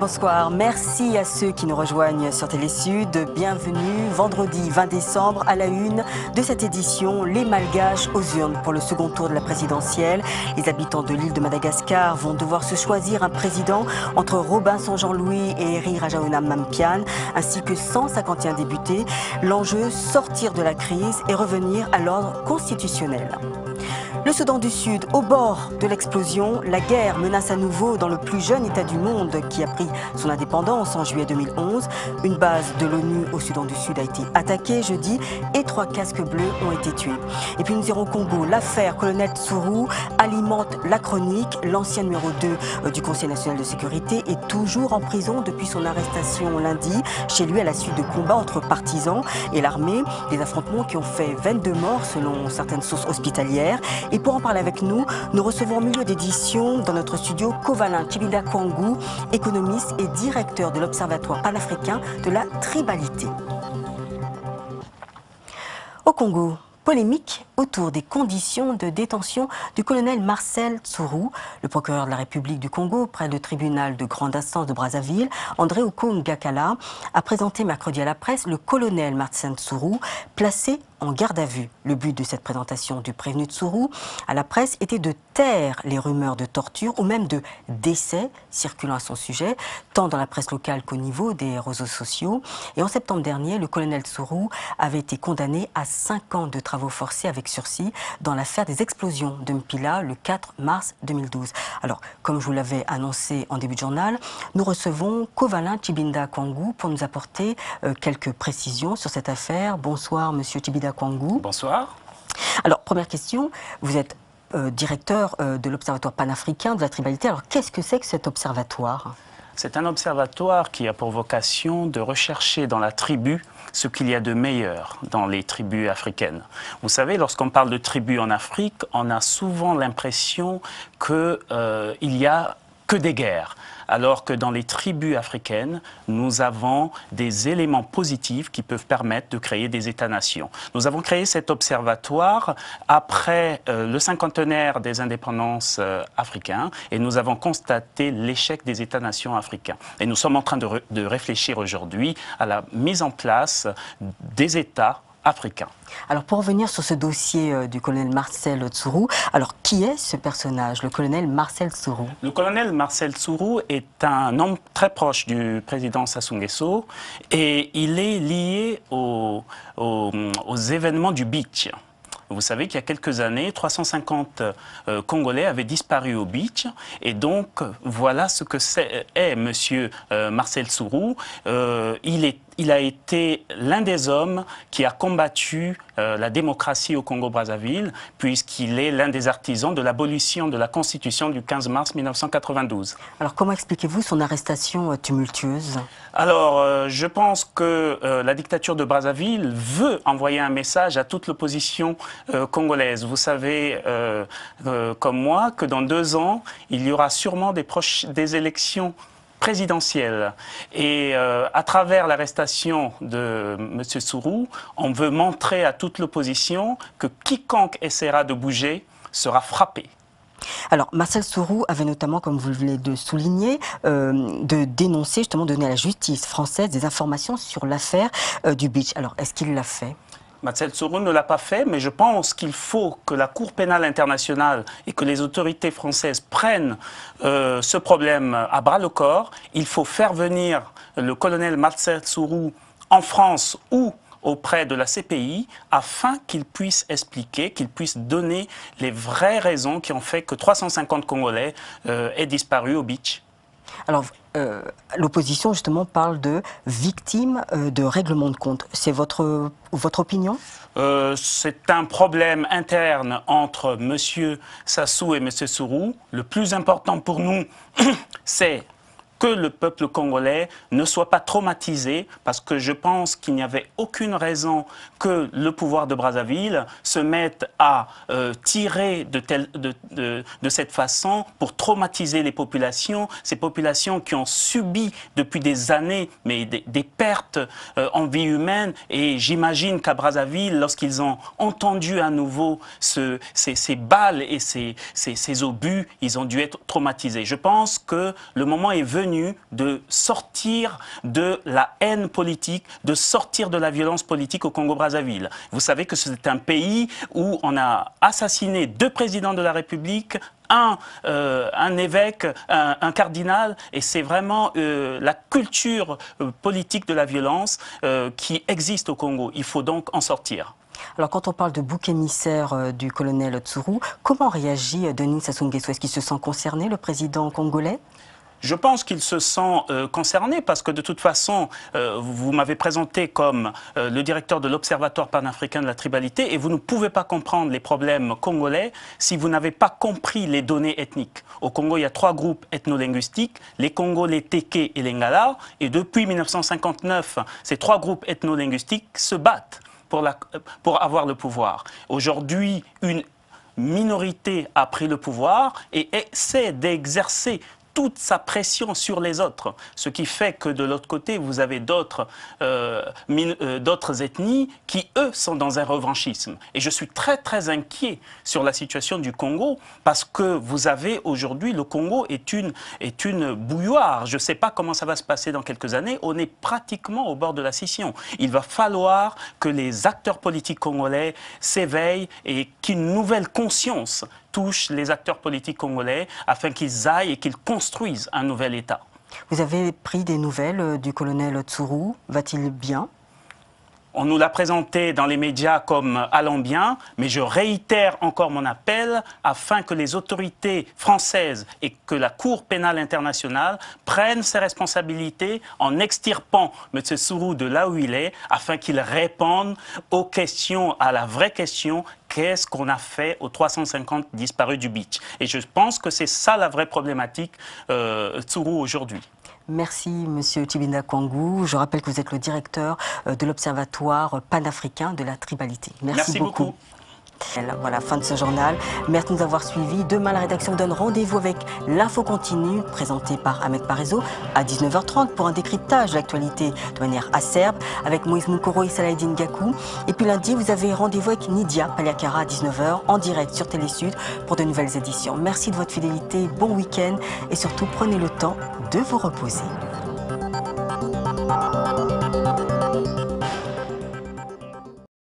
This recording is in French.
bonsoir. Merci à ceux qui nous rejoignent sur Télé-Sud. Bienvenue vendredi 20 décembre à la une de cette édition. Les Malgaches aux urnes pour le second tour de la présidentielle. Les habitants de l'île de Madagascar vont devoir se choisir un président entre Robinson Jean-Louis et Eri Rajaonam-Mampian, ainsi que 151 députés. L'enjeu, sortir de la crise et revenir à l'ordre constitutionnel. Le Soudan du Sud, au bord de l'explosion, la guerre menace à nouveau dans le plus jeune État du monde qui a pris son indépendance en juillet 2011. Une base de l'ONU au Soudan du Sud a été attaquée jeudi et 3 casques bleus ont été tués. Et puis nous irons au Congo. L'affaire colonel Tsuru alimente la chronique. L'ancien numéro 2 du Conseil national de sécurité est toujours en prison depuis son arrestation lundi chez lui à la suite de combats entre partisans et l'armée. Des affrontements qui ont fait 22 morts selon certaines sources hospitalières. Et pour en parler avec nous, nous recevons au milieu d'édition dans notre studio Kovalin Tshibinda Kwangu, économiste et directeur de l'Observatoire panafricain de la tribalité. Au Congo, polémique autour des conditions de détention du colonel Marcel Tsuru. Le procureur de la République du Congo, près du tribunal de grande instance de Brazzaville, André Okongakala, a présenté mercredi à la presse le colonel Marcel Tsuru, placé en garde à vue. Le but de cette présentation du prévenu Tsuru à la presse était de taire les rumeurs de torture ou même de décès circulant à son sujet, tant dans la presse locale qu'au niveau des réseaux sociaux. Et en septembre dernier, le colonel Tsuru avait été condamné à 5 ans de travaux forcés avec sursis dans l'affaire des explosions de Mpila le 4 mars 2012. Alors, comme je vous l'avais annoncé en début de journal, nous recevons Kovalin Tshibinda Kwangu pour nous apporter quelques précisions sur cette affaire. Bonsoir, monsieur Tshibinda Kwangu. Bonsoir. Alors, première question, vous êtes directeur de l'Observatoire panafricain de la tribalité. Alors, qu'est-ce que c'est que cet observatoire ? C'est un observatoire qui a pour vocation de rechercher dans la tribu ce qu'il y a de meilleur dans les tribus africaines. Vous savez, lorsqu'on parle de tribus en Afrique, on a souvent l'impression qu'il n'y a que des guerres. Alors que dans les tribus africaines, nous avons des éléments positifs qui peuvent permettre de créer des États-nations. Nous avons créé cet observatoire après le cinquantenaire des indépendances africains et nous avons constaté l'échec des États-nations africains. Et nous sommes en train de réfléchir aujourd'hui à la mise en place des États africain. Alors pour revenir sur ce dossier du colonel Marcel Tsuru, alors qui est ce personnage, le colonel Marcel Tsuru? Le colonel Marcel Tsuru est un homme très proche du président Sassou Nguesso et il est lié aux événements du Beach. Vous savez qu'il y a quelques années, 350 Congolais avaient disparu au Beach. Et donc, voilà ce que est monsieur Marcel Tsuru. Il a été l'un des hommes qui a combattu la démocratie au Congo-Brazzaville, puisqu'il est l'un des artisans de l'abolition de la Constitution du 15 mars 1992. Alors, comment expliquez-vous son arrestation tumultueuse? Alors, je pense que la dictature de Brazzaville veut envoyer un message à toute l'opposition congolaise. Vous savez, comme moi, que dans 2 ans, il y aura sûrement des élections présidentielle. Et à travers l'arrestation de M. Tsuru, on veut montrer à toute l'opposition que quiconque essaiera de bouger sera frappé. Alors, Marcel Tsuru avait notamment, comme vous venez de souligner, de dénoncer, justement, donner à la justice française des informations sur l'affaire du Beach. Alors, est-ce qu'il l'a fait ? Marcel Tsuru ne l'a pas fait, mais je pense qu'il faut que la Cour pénale internationale et que les autorités françaises prennent ce problème à bras-le-corps. Il faut faire venir le colonel Marcel Tsuru en France ou auprès de la CPI afin qu'il puisse expliquer, qu'il puisse donner les vraies raisons qui ont fait que 350 Congolais aient disparu au Beach. Alors, l'opposition, justement, parle de victimes de règlement de compte. C'est votre opinion? C'est un problème interne entre M. Sassou et M. Tsuru. Le plus important pour nous, c'est que le peuple congolais ne soit pas traumatisé, parce que je pense qu'il n'y avait aucune raison que le pouvoir de Brazzaville se mette à tirer de cette façon pour traumatiser les populations, ces populations qui ont subi depuis des années mais des pertes en vie humaine. Et j'imagine qu'à Brazzaville, lorsqu'ils ont entendu à nouveau ces balles et ces obus, ils ont dû être traumatisés. Je pense que le moment est venu tenu de sortir de la haine politique, de sortir de la violence politique au Congo-Brazzaville. Vous savez que c'est un pays où on a assassiné 2 présidents de la République, un évêque, un cardinal, et c'est vraiment la culture politique de la violence qui existe au Congo. Il faut donc en sortir. Alors quand on parle de bouc émissaire du colonel Tsuru, comment réagit Denis Sassou Nguesso? Est-ce qu'il se sent concerné, le président congolais? Je pense qu'il se sent concerné parce que de toute façon, vous m'avez présenté comme le directeur de l'Observatoire panafricain de la tribalité et vous ne pouvez pas comprendre les problèmes congolais si vous n'avez pas compris les données ethniques. Au Congo, il y a 3 groupes ethno-linguistiques, les Congo, les Téké et les Ngala. Et depuis 1959, ces 3 groupes ethno-linguistiques se battent pour avoir le pouvoir. Aujourd'hui, une minorité a pris le pouvoir et essaie d'exercer toute sa pression sur les autres. Ce qui fait que de l'autre côté, vous avez d'autres ethnies qui, eux, sont dans un revanchisme. Et je suis très, très inquiet sur la situation du Congo parce que vous avez aujourd'hui, le Congo est une bouilloire. Je ne sais pas comment ça va se passer dans quelques années. On est pratiquement au bord de la scission. Il va falloir que les acteurs politiques congolais s'éveillent et qu'une nouvelle conscience touche les acteurs politiques congolais afin qu'ils aillent et qu'ils construisent un nouvel État. Vous avez pris des nouvelles du colonel Tsuru. Va-t-il bien ? On nous l'a présenté dans les médias comme allant bien, mais je réitère encore mon appel afin que les autorités françaises et que la Cour pénale internationale prennent ses responsabilités en extirpant M. Tsuru de là où il est, afin qu'il réponde aux questions, à la vraie question, qu'est-ce qu'on a fait aux 350 disparus du beach. Et je pense que c'est ça la vraie problématique Tsuru aujourd'hui. Merci, Monsieur Tshibinda Kwangu. Je rappelle que vous êtes le directeur de l'Observatoire panafricain de la tribalité. Merci beaucoup. Voilà, fin de ce journal. Merci de nous avoir suivis. Demain, la rédaction vous donne rendez-vous avec l'info continue, présentée par Ahmed Parezo, à 19h30 pour un décryptage de l'actualité de manière acerbe, avec Moïse Moukoro et Saladin Gakou. Et puis lundi, vous avez rendez-vous avec Nidia Paliakara à 19h, en direct sur Télé Sud, pour de nouvelles éditions. Merci de votre fidélité, bon week-end, et surtout, prenez le temps de vous reposer.